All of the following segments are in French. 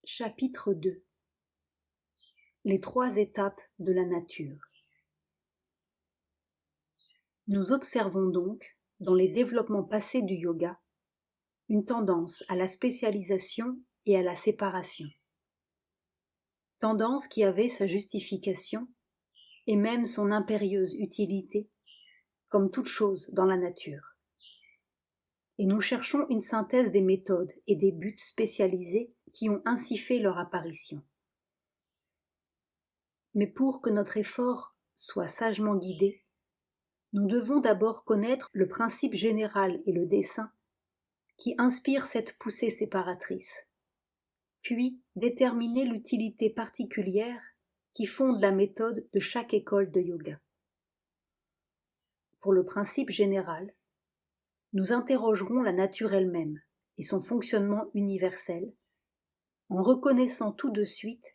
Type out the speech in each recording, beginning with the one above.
Chapitre 2. Les 3 étapes de la nature. Nous observons donc, dans les développements passés du yoga, une tendance à la spécialisation et à la séparation. Tendance qui avait sa justification et même son impérieuse utilité, comme toute chose dans la nature. Et nous cherchons une synthèse des méthodes et des buts spécialisés qui ont ainsi fait leur apparition. Mais pour que notre effort soit sagement guidé, nous devons d'abord connaître le principe général et le dessein qui inspire cette poussée séparatrice, puis déterminer l'utilité particulière qui fonde la méthode de chaque école de yoga. Pour le principe général, nous interrogerons la nature elle-même et son fonctionnement universel, en reconnaissant tout de suite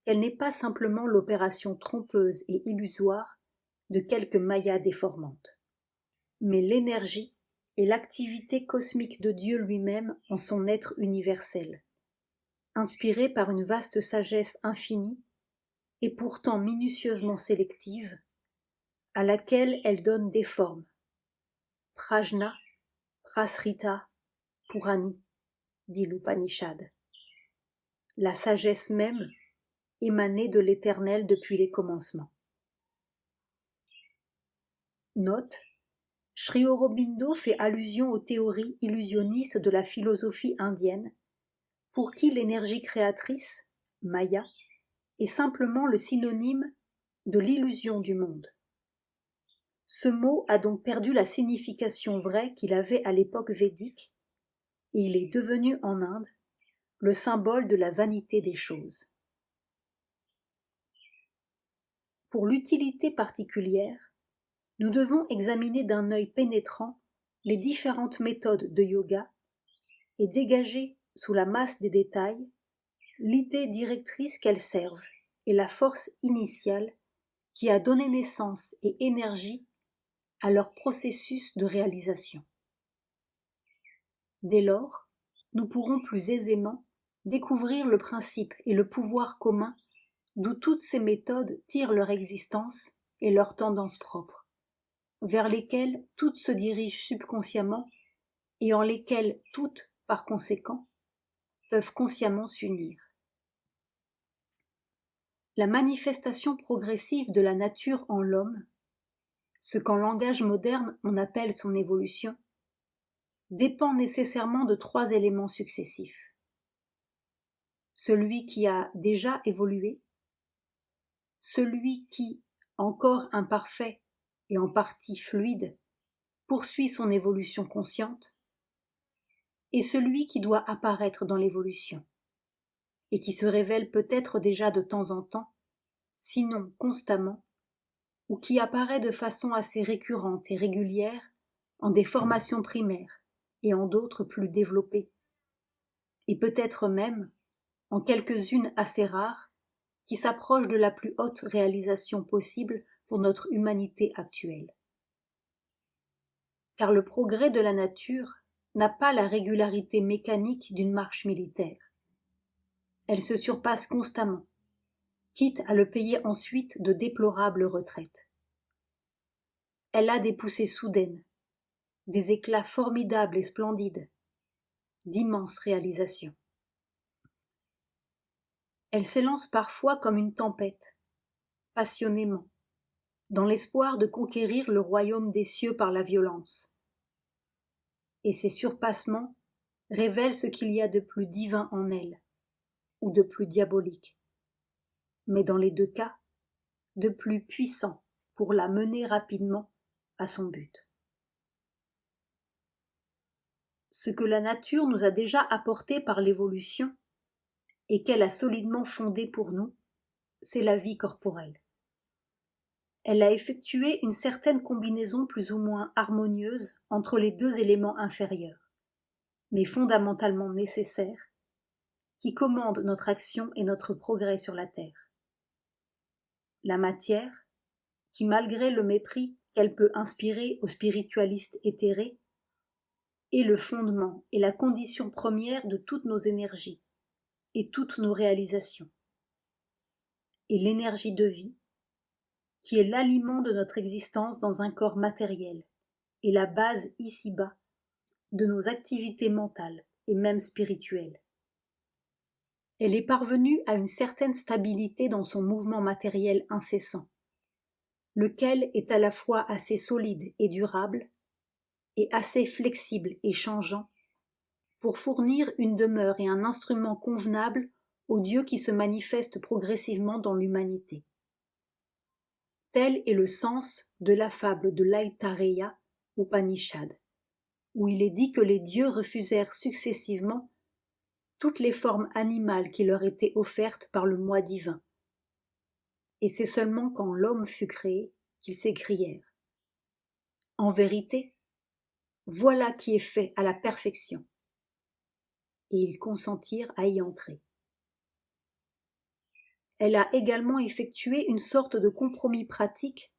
qu'elle n'est pas simplement l'opération trompeuse et illusoire de quelques mayas déformantes, mais l'énergie et l'activité cosmique de Dieu lui-même en son être universel, inspirée par une vaste sagesse infinie et pourtant minutieusement sélective, à laquelle elle donne des formes. Prajna, Prasrita, Purani, dit l'Upanishad. La sagesse même émanée de l'Éternel depuis les commencements. Note: Sri Aurobindo fait allusion aux théories illusionnistes de la philosophie indienne, pour qui l'énergie créatrice, Maya, est simplement le synonyme de l'illusion du monde. Ce mot a donc perdu la signification vraie qu'il avait à l'époque védique, et il est devenu en Inde le symbole de la vanité des choses. Pour l'utilité particulière, nous devons examiner d'un œil pénétrant les différentes méthodes de yoga et dégager, sous la masse des détails, l'idée directrice qu'elles servent et la force initiale qui a donné naissance et énergie à leur processus de réalisation. Dès lors, nous pourrons plus aisément découvrir le principe et le pouvoir commun d'où toutes ces méthodes tirent leur existence et leur tendance propre, vers lesquelles toutes se dirigent subconsciemment et en lesquelles toutes, par conséquent, peuvent consciemment s'unir. La manifestation progressive de la nature en l'homme, ce qu'en langage moderne on appelle son évolution, dépend nécessairement de 3 éléments successifs. Celui qui a déjà évolué, celui qui, encore imparfait et en partie fluide, poursuit son évolution consciente, et celui qui doit apparaître dans l'évolution, et qui se révèle peut-être déjà de temps en temps, sinon constamment, ou qui apparaît de façon assez récurrente et régulière en des formations primaires et en d'autres plus développées, et peut-être même, en quelques-unes assez rares, qui s'approchent de la plus haute réalisation possible pour notre humanité actuelle. Car le progrès de la nature n'a pas la régularité mécanique d'une marche militaire. Elle se surpasse constamment, quitte à le payer ensuite de déplorables retraites. Elle a des poussées soudaines, des éclats formidables et splendides, d'immenses réalisations. Elle s'élance parfois comme une tempête, passionnément, dans l'espoir de conquérir le royaume des cieux par la violence. Et ces surpassements révèlent ce qu'il y a de plus divin en elle, ou de plus diabolique, mais dans les 2 cas, de plus puissant pour la mener rapidement à son but. Ce que la nature nous a déjà apporté par l'évolution, et qu'elle a solidement fondé pour nous, c'est la vie corporelle. Elle a effectué une certaine combinaison plus ou moins harmonieuse entre les 2 éléments inférieurs, mais fondamentalement nécessaires, qui commandent notre action et notre progrès sur la terre. La matière, qui malgré le mépris qu'elle peut inspirer aux spiritualistes éthérés, est le fondement et la condition première de toutes nos énergies, et toutes nos réalisations. Et l'énergie de vie, qui est l'aliment de notre existence dans un corps matériel et la base ici-bas de nos activités mentales et même spirituelles. Elle est parvenue à une certaine stabilité dans son mouvement matériel incessant, lequel est à la fois assez solide et durable, et assez flexible et changeant, pour fournir une demeure et un instrument convenable au Dieu qui se manifeste progressivement dans l'humanité. Tel est le sens de la fable de l'Aitareya Upanishad, où il est dit que les dieux refusèrent successivement toutes les formes animales qui leur étaient offertes par le moi divin. Et c'est seulement quand l'homme fut créé qu'ils s'écrièrent: En vérité, voilà qui est fait à la perfection. Et ils consentirent à y entrer. Elle a également effectué une sorte de compromis pratique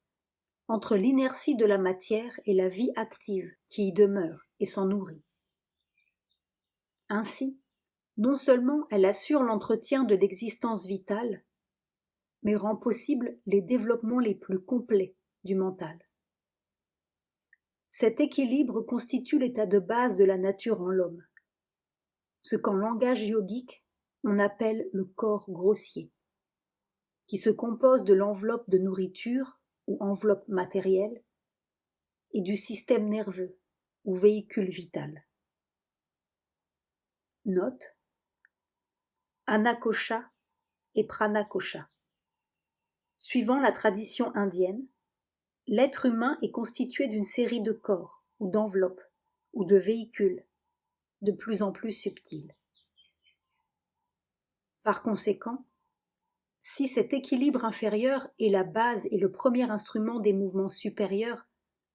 entre l'inertie de la matière et la vie active qui y demeure et s'en nourrit. Ainsi, non seulement elle assure l'entretien de l'existence vitale, mais rend possible les développements les plus complets du mental. Cet équilibre constitue l'état de base de la nature en l'homme, ce qu'en langage yogique on appelle le corps grossier, qui se compose de l'enveloppe de nourriture ou enveloppe matérielle et du système nerveux ou véhicule vital. Note: Anakosha et Pranakosha. Suivant la tradition indienne, l'être humain est constitué d'une série de corps ou d'enveloppes ou de véhicules de plus en plus subtils. Par conséquent, si cet équilibre inférieur est la base et le premier instrument des mouvements supérieurs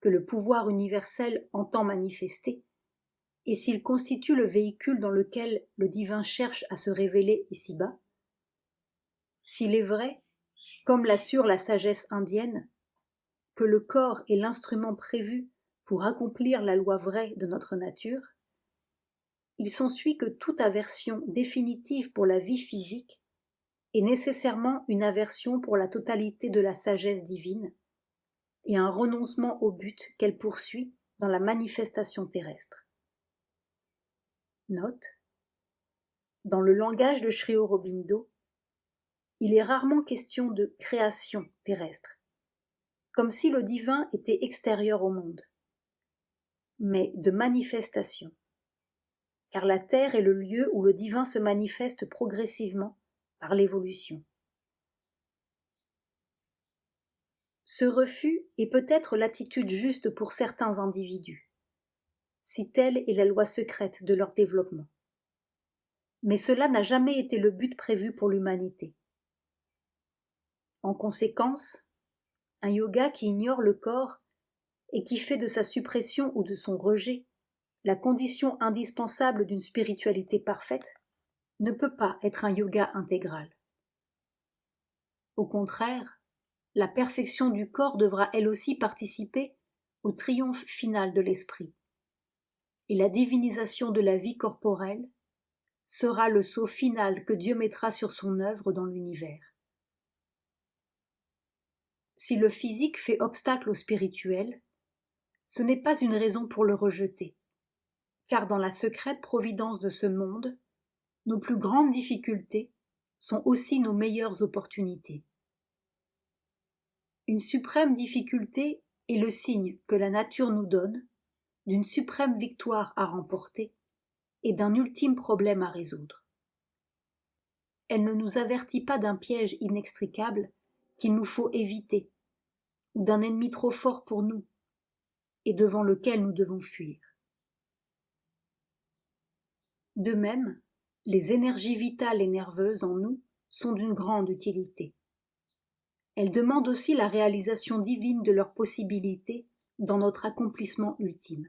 que le pouvoir universel entend manifester, et s'il constitue le véhicule dans lequel le divin cherche à se révéler ici-bas, s'il est vrai, comme l'assure la sagesse indienne, que le corps est l'instrument prévu pour accomplir la loi vraie de notre nature, il s'ensuit que toute aversion définitive pour la vie physique est nécessairement une aversion pour la totalité de la sagesse divine et un renoncement au but qu'elle poursuit dans la manifestation terrestre. Note: dans le langage de Sri Aurobindo, il est rarement question de création terrestre, comme si le divin était extérieur au monde, mais de manifestation, car la terre est le lieu où le divin se manifeste progressivement par l'évolution. Ce refus est peut-être l'attitude juste pour certains individus, si telle est la loi secrète de leur développement. Mais cela n'a jamais été le but prévu pour l'humanité. En conséquence, un yoga qui ignore le corps et qui fait de sa suppression ou de son rejet la condition indispensable d'une spiritualité parfaite ne peut pas être un yoga intégral. Au contraire, la perfection du corps devra elle aussi participer au triomphe final de l'esprit, et la divinisation de la vie corporelle sera le sceau final que Dieu mettra sur son œuvre dans l'univers. Si le physique fait obstacle au spirituel, ce n'est pas une raison pour le rejeter, car dans la secrète providence de ce monde, nos plus grandes difficultés sont aussi nos meilleures opportunités. Une suprême difficulté est le signe que la nature nous donne d'une suprême victoire à remporter et d'un ultime problème à résoudre. Elle ne nous avertit pas d'un piège inextricable qu'il nous faut éviter, ou d'un ennemi trop fort pour nous, et devant lequel nous devons fuir. De même, les énergies vitales et nerveuses en nous sont d'une grande utilité. Elles demandent aussi la réalisation divine de leurs possibilités dans notre accomplissement ultime.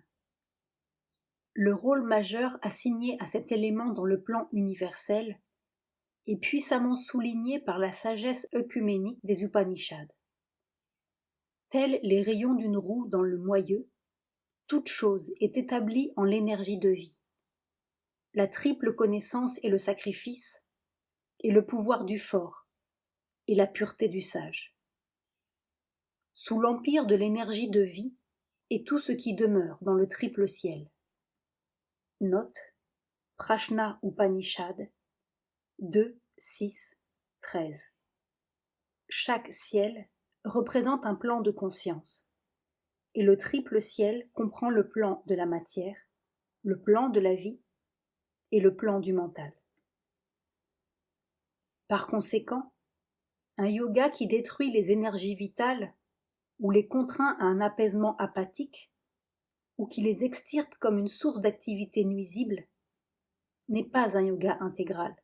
Le rôle majeur assigné à cet élément dans le plan universel est puissamment souligné par la sagesse œcuménique des Upanishads. Tels les rayons d'une roue dans le moyeu, toute chose est établie en l'énergie de vie. La triple connaissance et le sacrifice et le pouvoir du fort et la pureté du sage. Sous l'empire de l'énergie de vie est tout ce qui demeure dans le triple ciel. Note Prashna Upanishad 2, 6, 13. Chaque ciel représente un plan de conscience, et le triple ciel comprend le plan de la matière, le plan de la vie et le plan du mental. Par conséquent, un yoga qui détruit les énergies vitales ou les contraint à un apaisement apathique ou qui les extirpe comme une source d'activité nuisible n'est pas un yoga intégral.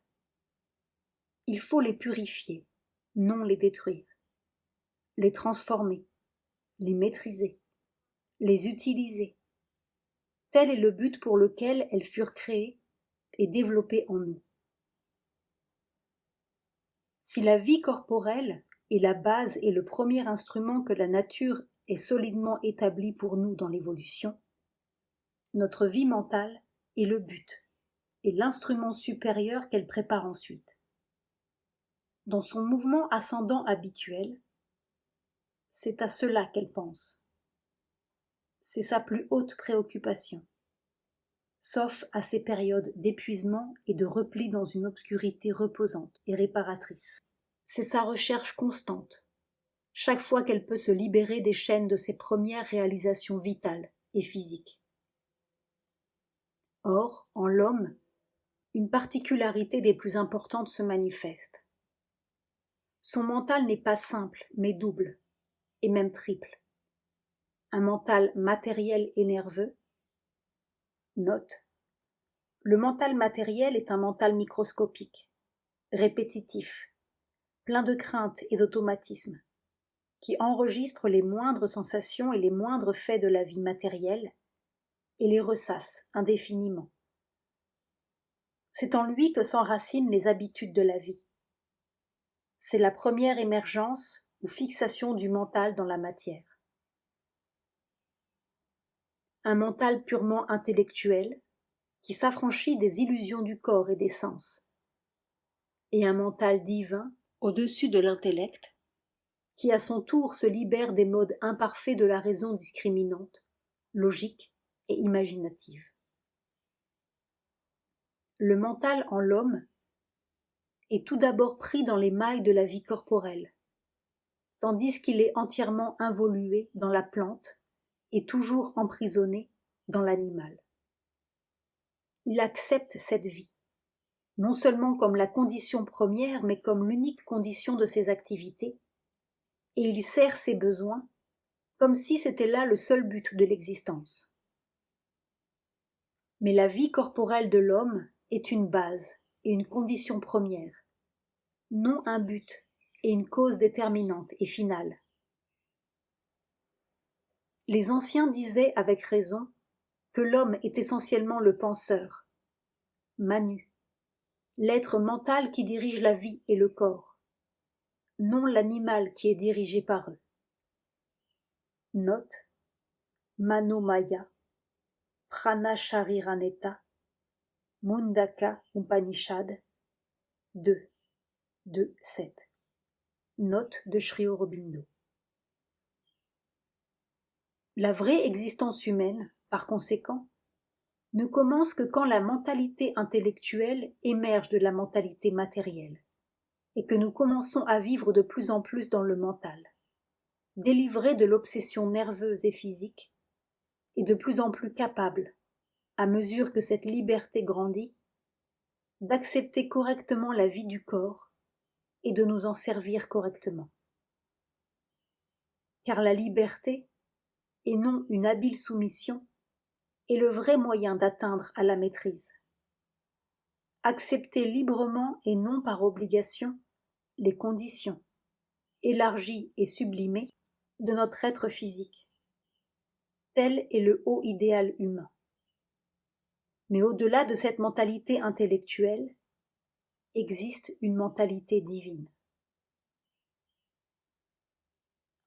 Il faut les purifier, non les détruire, les transformer, les maîtriser, les utiliser. Tel est le but pour lequel elles furent créées et développées en nous. Si la vie corporelle est la base et le premier instrument que la nature est solidement établi pour nous dans l'évolution, notre vie mentale est le but et l'instrument supérieur qu'elle prépare ensuite. Dans son mouvement ascendant habituel, c'est à cela qu'elle pense. C'est sa plus haute préoccupation, sauf à ces périodes d'épuisement et de repli dans une obscurité reposante et réparatrice. C'est sa recherche constante, chaque fois qu'elle peut se libérer des chaînes de ses premières réalisations vitales et physiques. Or, en l'homme, une particularité des plus importantes se manifeste. Son mental n'est pas simple, mais double, et même triple. Un mental matériel et nerveux. Note. Le mental matériel est un mental microscopique, répétitif, plein de craintes et d'automatismes, qui enregistre les moindres sensations et les moindres faits de la vie matérielle et les ressasse indéfiniment. C'est en lui que s'enracinent les habitudes de la vie. C'est la première émergence ou fixation du mental dans la matière. Un mental purement intellectuel qui s'affranchit des illusions du corps et des sens, et un mental divin au-dessus de l'intellect qui à son tour se libère des modes imparfaits de la raison discriminante, logique et imaginative. Le mental en l'homme est tout d'abord pris dans les mailles de la vie corporelle, tandis qu'il est entièrement involué dans la plante et toujours emprisonné dans l'animal. Il accepte cette vie, non seulement comme la condition première, mais comme l'unique condition de ses activités, et il sert ses besoins comme si c'était là le seul but de l'existence. Mais la vie corporelle de l'homme est une base et une condition première, non un but et une cause déterminante et finale. Les anciens disaient avec raison que l'homme est essentiellement le penseur, Manu, l'être mental qui dirige la vie et le corps, non l'animal qui est dirigé par eux. Note Manomaya, Pranashariraneta, Mundaka Upanishad 2, 2, 7. Note de Sri Aurobindo. La vraie existence humaine, par conséquent, ne commence que quand la mentalité intellectuelle émerge de la mentalité matérielle, et que nous commençons à vivre de plus en plus dans le mental, délivrés de l'obsession nerveuse et physique, et de plus en plus capables, à mesure que cette liberté grandit, d'accepter correctement la vie du corps et de nous en servir correctement. Car la liberté, et non une habile soumission, est le vrai moyen d'atteindre à la maîtrise. Accepter librement et non par obligation les conditions, élargies et sublimées, de notre être physique. Tel est le haut idéal humain. Mais au-delà de cette mentalité intellectuelle, existe une mentalité divine.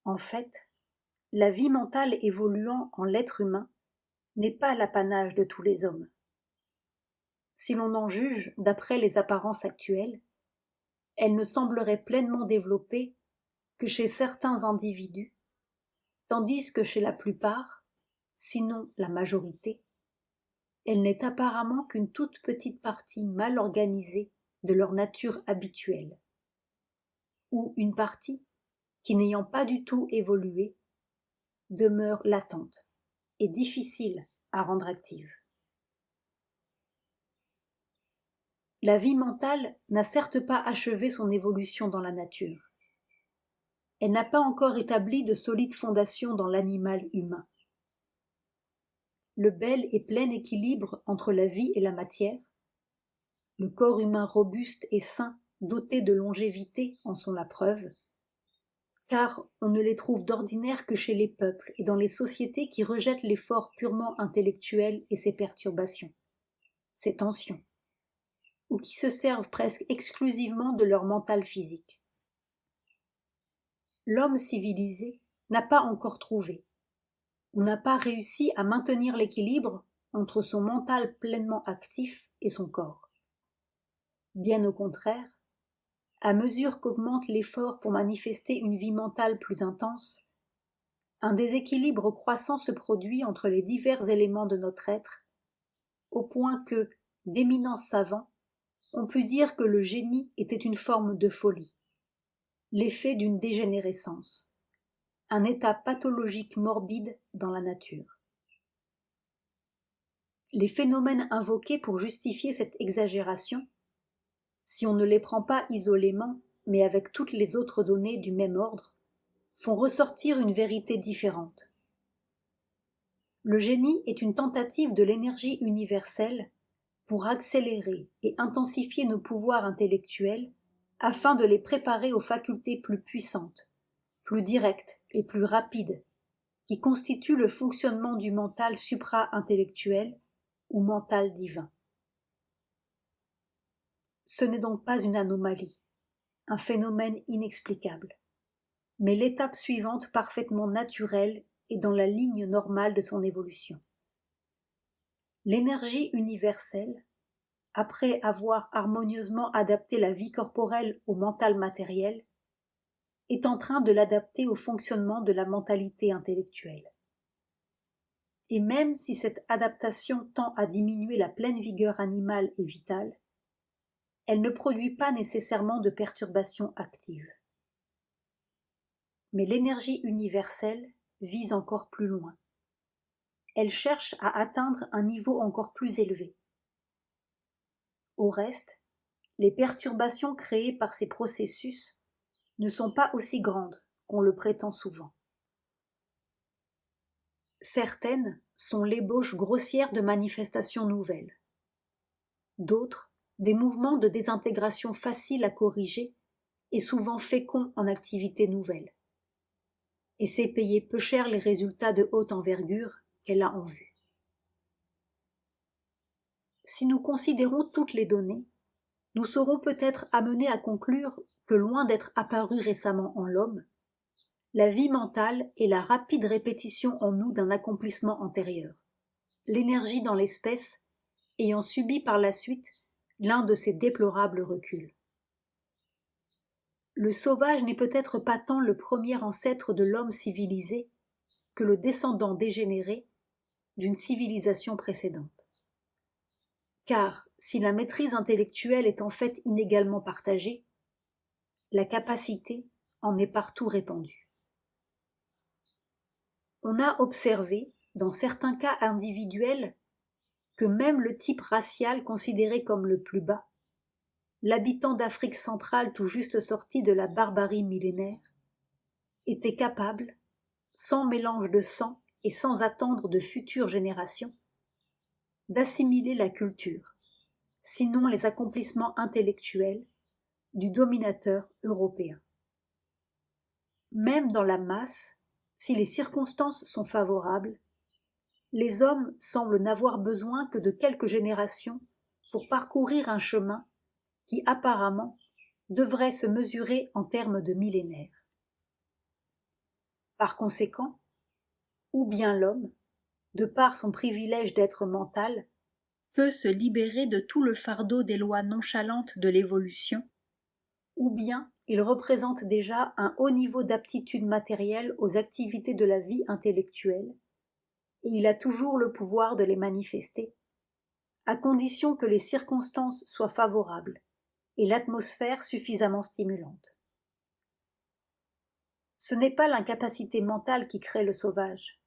En fait, la vie mentale évoluant en l'être humain n'est pas l'apanage de tous les hommes. Si l'on en juge d'après les apparences actuelles, elle ne semblerait pleinement développée que chez certains individus, tandis que chez la plupart, sinon la majorité, elle n'est apparemment qu'une toute petite partie mal organisée de leur nature habituelle, ou une partie qui, n'ayant pas du tout évolué, demeure latente et difficile à rendre active. La vie mentale n'a certes pas achevé son évolution dans la nature. Elle n'a pas encore établi de solides fondations dans l'animal humain. Le bel et plein équilibre entre la vie et la matière, le corps humain robuste et sain, doté de longévité, en sont la preuve, car on ne les trouve d'ordinaire que chez les peuples et dans les sociétés qui rejettent l'effort purement intellectuel et ses perturbations, ses tensions, ou qui se servent presque exclusivement de leur mental physique. L'homme civilisé n'a pas encore trouvé, ou n'a pas réussi à maintenir l'équilibre entre son mental pleinement actif et son corps. Bien au contraire, à mesure qu'augmente l'effort pour manifester une vie mentale plus intense, un déséquilibre croissant se produit entre les divers éléments de notre être, au point que, d'éminents savants, on put dire que le génie était une forme de folie, l'effet d'une dégénérescence, un état pathologique morbide dans la nature. Les phénomènes invoqués pour justifier cette exagération, si on ne les prend pas isolément, mais avec toutes les autres données du même ordre, font ressortir une vérité différente. Le génie est une tentative de l'énergie universelle pour accélérer et intensifier nos pouvoirs intellectuels afin de les préparer aux facultés plus puissantes, plus directes et plus rapides, qui constituent le fonctionnement du mental supra-intellectuel ou mental divin. Ce n'est donc pas une anomalie, un phénomène inexplicable, mais l'étape suivante parfaitement naturelle et dans la ligne normale de son évolution. L'énergie universelle, après avoir harmonieusement adapté la vie corporelle au mental matériel, est en train de l'adapter au fonctionnement de la mentalité intellectuelle. Et même si cette adaptation tend à diminuer la pleine vigueur animale et vitale, elle ne produit pas nécessairement de perturbations actives. Mais l'énergie universelle vise encore plus loin. Elle cherche à atteindre un niveau encore plus élevé. Au reste, les perturbations créées par ces processus ne sont pas aussi grandes qu'on le prétend souvent. Certaines sont l'ébauche grossière de manifestations nouvelles. D'autres, des mouvements de désintégration faciles à corriger et souvent féconds en activités nouvelles. Et c'est payer peu cher les résultats de haute envergure qu'elle a en vue. Si nous considérons toutes les données, nous serons peut-être amenés à conclure que loin d'être apparue récemment en l'homme, la vie mentale est la rapide répétition en nous d'un accomplissement antérieur, l'énergie dans l'espèce ayant subi par la suite l'un de ces déplorables reculs. Le sauvage n'est peut-être pas tant le premier ancêtre de l'homme civilisé que le descendant dégénéré d'une civilisation précédente. Car si la maîtrise intellectuelle est en fait inégalement partagée, la capacité en est partout répandue. On a observé, dans certains cas individuels, que même le type racial considéré comme le plus bas, l'habitant d'Afrique centrale tout juste sorti de la barbarie millénaire, était capable, sans mélange de sang et sans attendre de futures générations, d'assimiler la culture, sinon les accomplissements intellectuels, du dominateur européen. Même dans la masse, si les circonstances sont favorables, les hommes semblent n'avoir besoin que de quelques générations pour parcourir un chemin qui apparemment devrait se mesurer en termes de millénaires. Par conséquent, ou bien l'homme, de par son privilège d'être mental, peut se libérer de tout le fardeau des lois nonchalantes de l'évolution, ou bien il représente déjà un haut niveau d'aptitude matérielle aux activités de la vie intellectuelle, et il a toujours le pouvoir de les manifester, à condition que les circonstances soient favorables et l'atmosphère suffisamment stimulante. Ce n'est pas l'incapacité mentale qui crée le sauvage,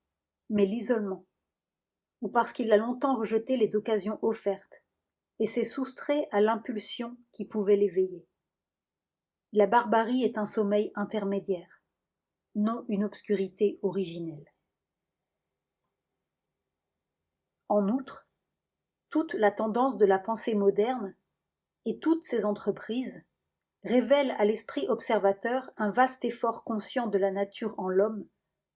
mais l'isolement, ou parce qu'il a longtemps rejeté les occasions offertes et s'est soustrait à l'impulsion qui pouvait l'éveiller. La barbarie est un sommeil intermédiaire, non une obscurité originelle. En outre, toute la tendance de la pensée moderne et toutes ses entreprises révèlent à l'esprit observateur un vaste effort conscient de la nature en l'homme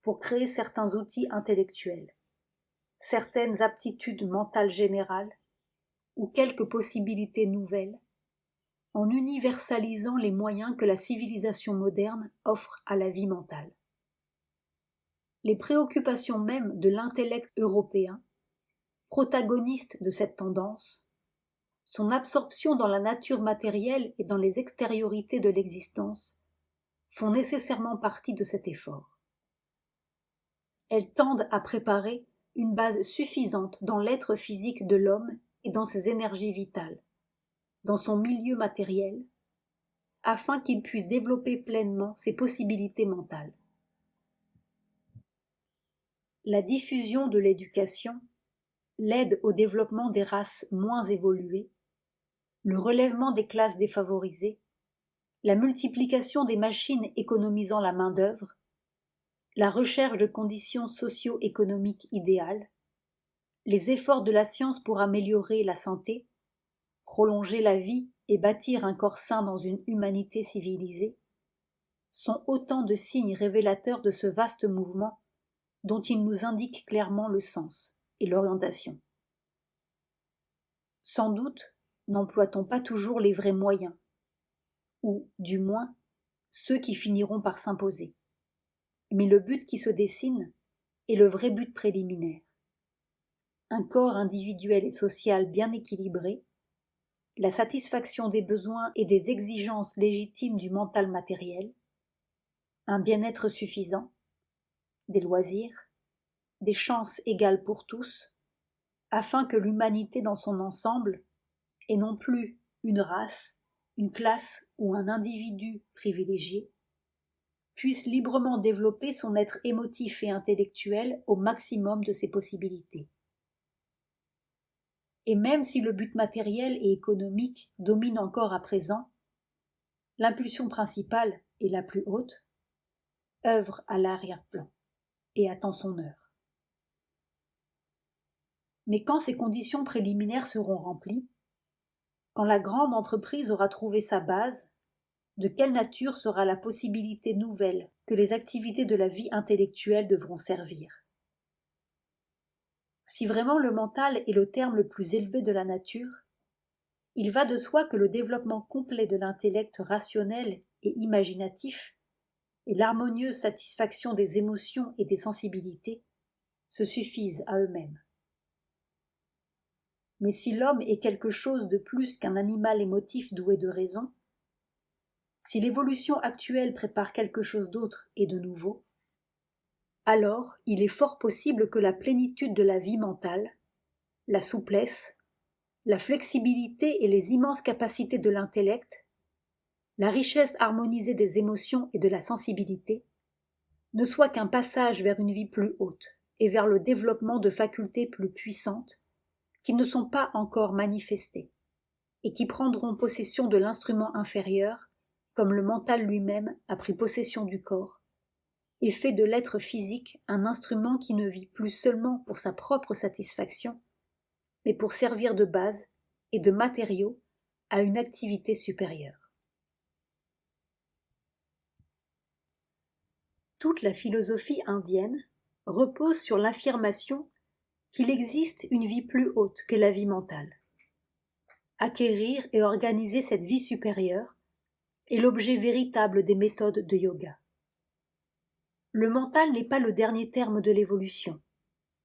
pour créer certains outils intellectuels, certaines aptitudes mentales générales ou quelques possibilités nouvelles, en universalisant les moyens que la civilisation moderne offre à la vie mentale. Les préoccupations mêmes de l'intellect européen, protagoniste de cette tendance, son absorption dans la nature matérielle et dans les extériorités de l'existence, font nécessairement partie de cet effort. Elles tendent à préparer une base suffisante dans l'être physique de l'homme et dans ses énergies vitales, dans son milieu matériel, afin qu'il puisse développer pleinement ses possibilités mentales. La diffusion de l'éducation, l'aide au développement des races moins évoluées, le relèvement des classes défavorisées, la multiplication des machines économisant la main-d'œuvre, la recherche de conditions socio-économiques idéales, les efforts de la science pour améliorer la santé, prolonger la vie et bâtir un corps sain dans une humanité civilisée, sont autant de signes révélateurs de ce vaste mouvement dont il nous indique clairement le sens et l'orientation. Sans doute n'emploie-t-on pas toujours les vrais moyens, ou, du moins, ceux qui finiront par s'imposer. Mais le but qui se dessine est le vrai but préliminaire. Un corps individuel et social bien équilibré, la satisfaction des besoins et des exigences légitimes du mental matériel, un bien-être suffisant, des loisirs, des chances égales pour tous, afin que l'humanité dans son ensemble, et non plus une race, une classe ou un individu privilégié, puisse librement développer son être émotif et intellectuel au maximum de ses possibilités. Et même si le but matériel et économique domine encore à présent, l'impulsion principale et la plus haute œuvre à l'arrière-plan et attend son heure. Mais quand ces conditions préliminaires seront remplies, quand la grande entreprise aura trouvé sa base, de quelle nature sera la possibilité nouvelle que les activités de la vie intellectuelle devront servir? Si vraiment le mental est le terme le plus élevé de la nature, il va de soi que le développement complet de l'intellect rationnel et imaginatif et l'harmonieuse satisfaction des émotions et des sensibilités se suffisent à eux-mêmes. Mais si l'homme est quelque chose de plus qu'un animal émotif doué de raison, si l'évolution actuelle prépare quelque chose d'autre et de nouveau, alors il est fort possible que la plénitude de la vie mentale, la souplesse, la flexibilité et les immenses capacités de l'intellect, la richesse harmonisée des émotions et de la sensibilité, ne soient qu'un passage vers une vie plus haute et vers le développement de facultés plus puissantes qui ne sont pas encore manifestées et qui prendront possession de l'instrument inférieur comme le mental lui-même a pris possession du corps et fait de l'être physique un instrument qui ne vit plus seulement pour sa propre satisfaction, mais pour servir de base et de matériau à une activité supérieure. Toute la philosophie indienne repose sur l'affirmation qu'il existe une vie plus haute que la vie mentale. Acquérir et organiser cette vie supérieure est l'objet véritable des méthodes de yoga. Le mental n'est pas le dernier terme de l'évolution,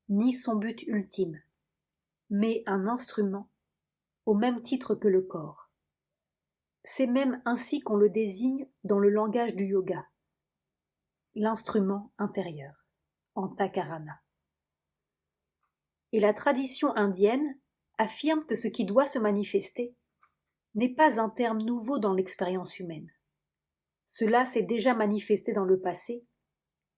ni son but ultime, mais un instrument, au même titre que le corps. C'est même ainsi qu'on le désigne dans le langage du yoga, l'instrument intérieur, antakarana. Et la tradition indienne affirme que ce qui doit se manifester n'est pas un terme nouveau dans l'expérience humaine. Cela s'est déjà manifesté dans le passé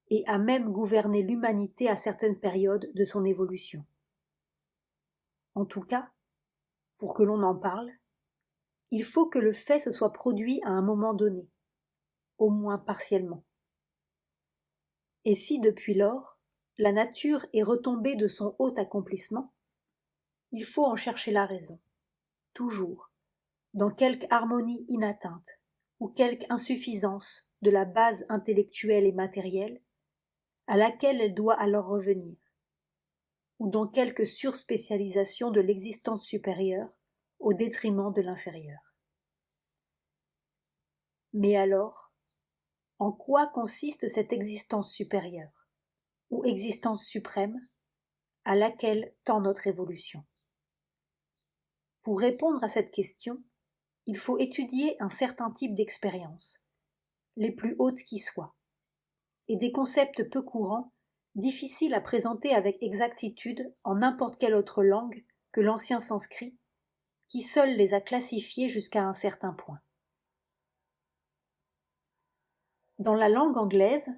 et a même gouverné l'humanité à certaines périodes de son évolution. En tout cas, pour que l'on en parle, il faut que le fait se soit produit à un moment donné, au moins partiellement. Et si depuis lors, la nature est retombée de son haut accomplissement, il faut en chercher la raison, toujours, dans quelque harmonie inatteinte ou quelque insuffisance de la base intellectuelle et matérielle à laquelle elle doit alors revenir, ou dans quelque surspécialisation de l'existence supérieure au détriment de l'inférieure. Mais alors, en quoi consiste cette existence supérieure, ou existence suprême, à laquelle tend notre évolution? Pour répondre à cette question, il faut étudier un certain type d'expériences, les plus hautes qui soient, et des concepts peu courants, difficiles à présenter avec exactitude en n'importe quelle autre langue que l'ancien sanskrit, qui seul les a classifiés jusqu'à un certain point. Dans la langue anglaise,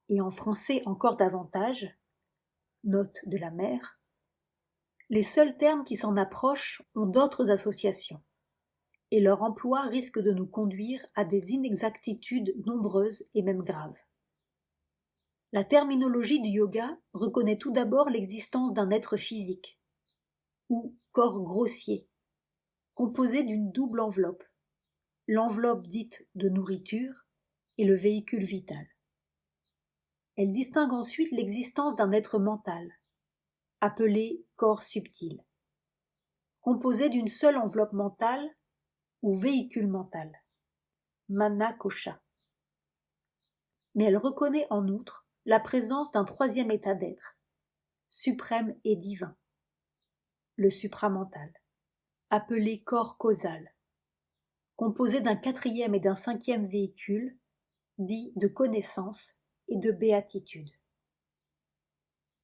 et en français encore davantage, note de la mère, les seuls termes qui s'en approchent ont d'autres associations, et leur emploi risque de nous conduire à des inexactitudes nombreuses et même graves. La terminologie du yoga reconnaît tout d'abord l'existence d'un être physique, ou corps grossier, composé d'une double enveloppe, l'enveloppe dite de nourriture et le véhicule vital. Elle distingue ensuite l'existence d'un être mental, appelé corps subtil, composé d'une seule enveloppe mentale ou véhicule mental, mana kosha. Mais elle reconnaît en outre la présence d'un troisième état d'être, suprême et divin, le supramental, appelé corps causal, composé d'un quatrième et d'un cinquième véhicule, dit de connaissance et de béatitude,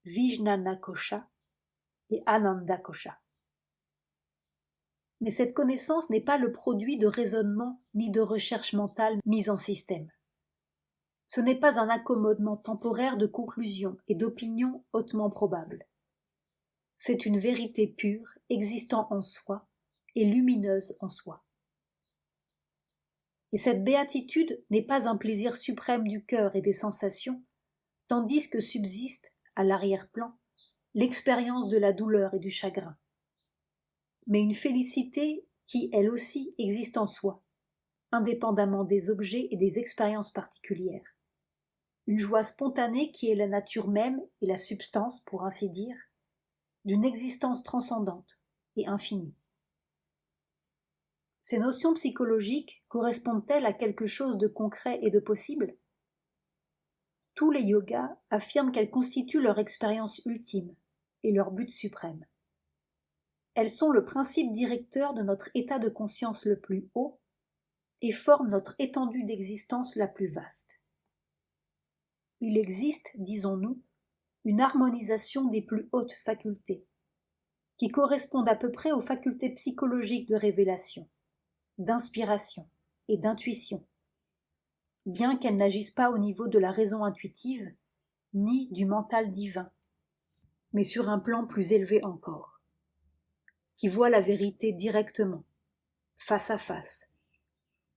Vijnana kosha et Ananda kosha. Mais cette connaissance n'est pas le produit de raisonnement ni de recherche mentale mise en système. Ce n'est pas un accommodement temporaire de conclusions et d'opinions hautement probables. C'est une vérité pure, existant en soi et lumineuse en soi. Et cette béatitude n'est pas un plaisir suprême du cœur et des sensations, tandis que subsiste, à l'arrière-plan, l'expérience de la douleur et du chagrin, mais une félicité qui, elle aussi, existe en soi, indépendamment des objets et des expériences particulières. Une joie spontanée qui est la nature même et la substance, pour ainsi dire, d'une existence transcendante et infinie. Ces notions psychologiques correspondent-elles à quelque chose de concret et de possible? Tous les yogas affirment qu'elles constituent leur expérience ultime et leur but suprême. Elles sont le principe directeur de notre état de conscience le plus haut et forment notre étendue d'existence la plus vaste. Il existe, disons-nous, une harmonisation des plus hautes facultés, qui correspondent à peu près aux facultés psychologiques de révélation, d'inspiration et d'intuition, bien qu'elles n'agissent pas au niveau de la raison intuitive, ni du mental divin, mais sur un plan plus élevé encore, qui voit la vérité directement, face à face,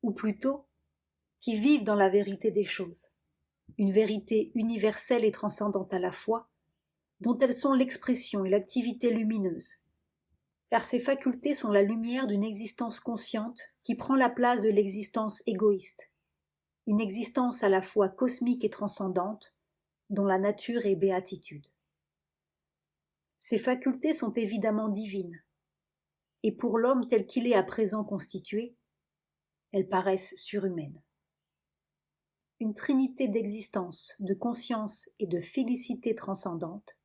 ou plutôt, qui vivent dans la vérité des choses, une vérité universelle et transcendante à la fois, dont elles sont l'expression et l'activité lumineuse, car ces facultés sont la lumière d'une existence consciente qui prend la place de l'existence égoïste, une existence à la fois cosmique et transcendante, dont la nature est béatitude. Ces facultés sont évidemment divines, et pour l'homme tel qu'il est à présent constitué, elles paraissent surhumaines. Une trinité d'existence, de conscience et de félicité transcendante,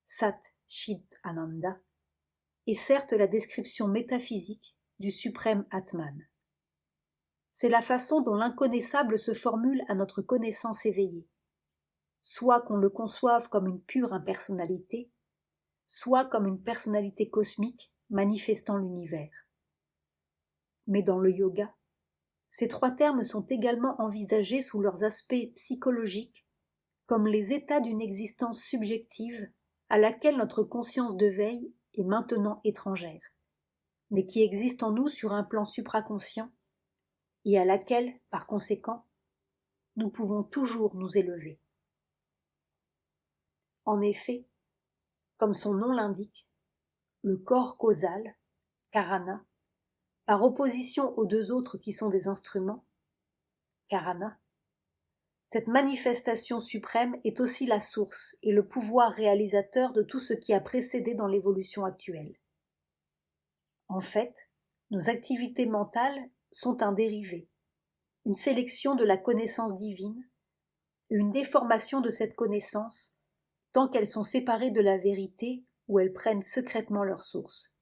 Sat Chit Ananda, est certes la description métaphysique du suprême Atman. C'est la façon dont l'inconnaissable se formule à notre connaissance éveillée, soit qu'on le conçoive comme une pure impersonnalité, soit comme une personnalité cosmique manifestant l'univers. Mais dans le yoga, ces trois termes sont également envisagés sous leurs aspects psychologiques comme les états d'une existence subjective à laquelle notre conscience de veille est maintenant étrangère, mais qui existe en nous sur un plan supraconscient et à laquelle, par conséquent, nous pouvons toujours nous élever. En effet, comme son nom l'indique, le corps causal, karana, par opposition aux deux autres qui sont des instruments, karana, cette manifestation suprême est aussi la source et le pouvoir réalisateur de tout ce qui a précédé dans l'évolution actuelle. En fait, nos activités mentales sont un dérivé, une sélection de la connaissance divine, une déformation de cette connaissance, tant qu'elles sont séparées de la vérité où elles prennent secrètement leur source.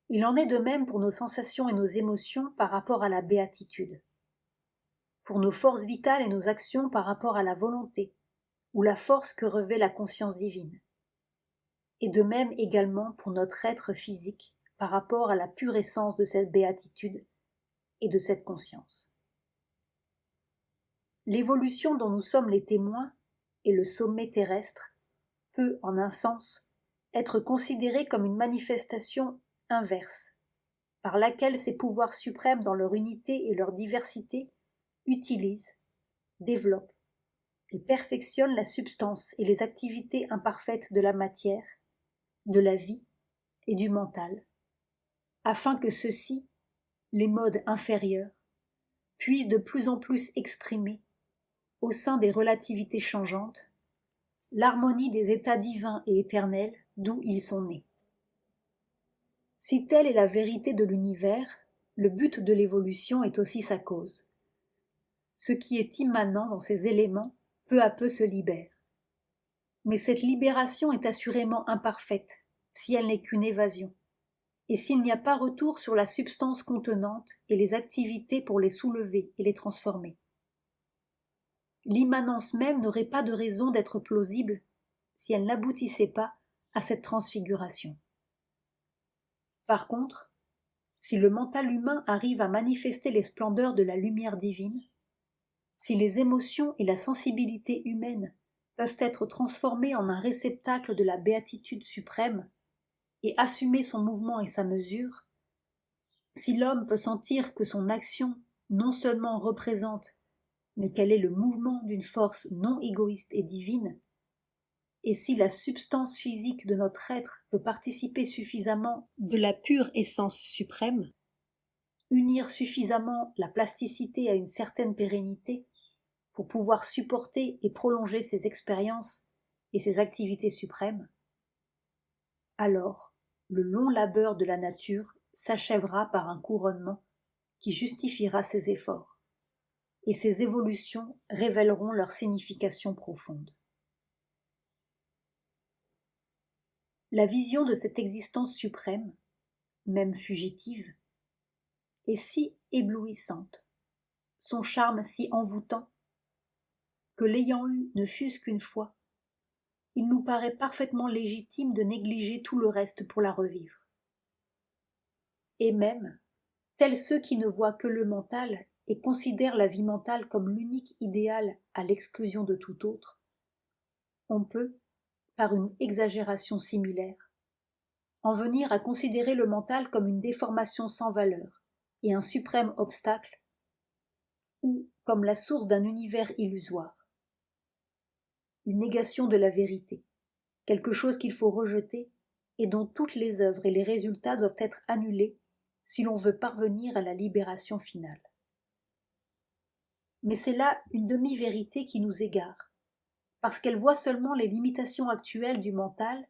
Il en est de même pour nos sensations et nos émotions par rapport à la béatitude, pour nos forces vitales et nos actions par rapport à la volonté, ou la force que revêt la conscience divine, et de même également pour notre être physique par rapport à la pure essence de cette béatitude et de cette conscience. L'évolution dont nous sommes les témoins et le sommet terrestre peut, en un sens, être considéré comme une manifestation inverse, par laquelle ces pouvoirs suprêmes dans leur unité et leur diversité utilisent, développent et perfectionnent la substance et les activités imparfaites de la matière, de la vie et du mental, afin que ceux-ci, les modes inférieurs, puissent de plus en plus exprimer, au sein des relativités changeantes, l'harmonie des états divins et éternels d'où ils sont nés. Si telle est la vérité de l'univers, le but de l'évolution est aussi sa cause. Ce qui est immanent dans ces éléments peu à peu se libère. Mais cette libération est assurément imparfaite, si elle n'est qu'une évasion, et s'il n'y a pas retour sur la substance contenante et les activités pour les soulever et les transformer. L'immanence même n'aurait pas de raison d'être plausible si elle n'aboutissait pas à cette transfiguration. Par contre, si le mental humain arrive à manifester les splendeurs de la lumière divine, si les émotions et la sensibilité humaine peuvent être transformées en un réceptacle de la béatitude suprême et assumer son mouvement et sa mesure, si l'homme peut sentir que son action non seulement représente, mais qu'elle est le mouvement d'une force non égoïste et divine, et si la substance physique de notre être peut participer suffisamment de la pure essence suprême, unir suffisamment la plasticité à une certaine pérennité pour pouvoir supporter et prolonger ces expériences et ces activités suprêmes, alors le long labeur de la nature s'achèvera par un couronnement qui justifiera ses efforts, et ces évolutions révéleront leur signification profonde. La vision de cette existence suprême, même fugitive, est si éblouissante, son charme si envoûtant, que l'ayant eu ne fût-ce qu'une fois, il nous paraît parfaitement légitime de négliger tout le reste pour la revivre. Et même, tels ceux qui ne voient que le mental et considèrent la vie mentale comme l'unique idéal à l'exclusion de tout autre, on peut, par une exagération similaire, en venir à considérer le mental comme une déformation sans valeur et un suprême obstacle, ou comme la source d'un univers illusoire. Une négation de la vérité, quelque chose qu'il faut rejeter et dont toutes les œuvres et les résultats doivent être annulés si l'on veut parvenir à la libération finale. Mais c'est là une demi-vérité qui nous égare, parce qu'elle voit seulement les limitations actuelles du mental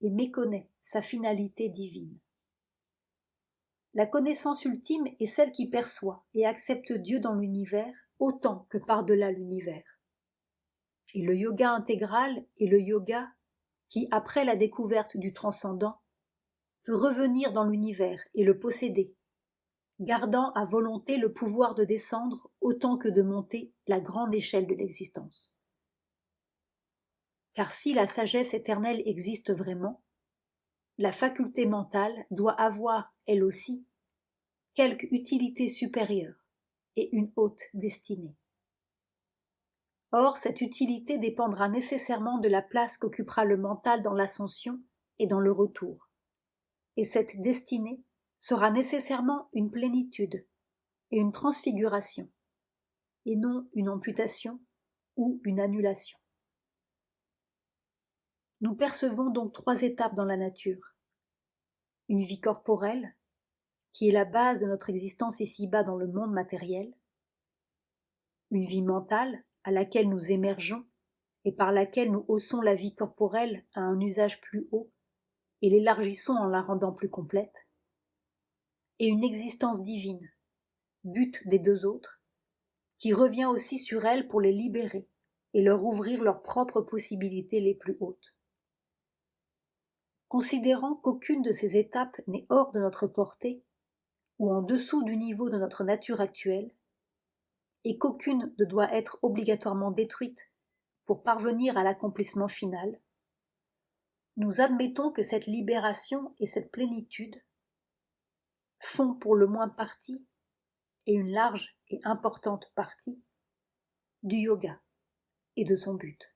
et méconnaît sa finalité divine. La connaissance ultime est celle qui perçoit et accepte Dieu dans l'univers autant que par-delà l'univers. Et le yoga intégral est le yoga qui, après la découverte du transcendant, peut revenir dans l'univers et le posséder, gardant à volonté le pouvoir de descendre autant que de monter la grande échelle de l'existence. Car si la sagesse éternelle existe vraiment, la faculté mentale doit avoir, elle aussi, quelque utilité supérieure et une haute destinée. Or, cette utilité dépendra nécessairement de la place qu'occupera le mental dans l'ascension et dans le retour. Et cette destinée sera nécessairement une plénitude et une transfiguration, et non une amputation ou une annulation. Nous percevons donc 3 étapes dans la nature. Une vie corporelle, qui est la base de notre existence ici-bas dans le monde matériel. Une vie mentale, à laquelle nous émergeons et par laquelle nous haussons la vie corporelle à un usage plus haut et l'élargissons en la rendant plus complète. Et une existence divine, but des 2 autres, qui revient aussi sur elles pour les libérer et leur ouvrir leurs propres possibilités les plus hautes. Considérant qu'aucune de ces étapes n'est hors de notre portée ou en dessous du niveau de notre nature actuelle, et qu'aucune ne doit être obligatoirement détruite pour parvenir à l'accomplissement final, nous admettons que cette libération et cette plénitude font pour le moins partie, et une large et importante partie, du yoga et de son but.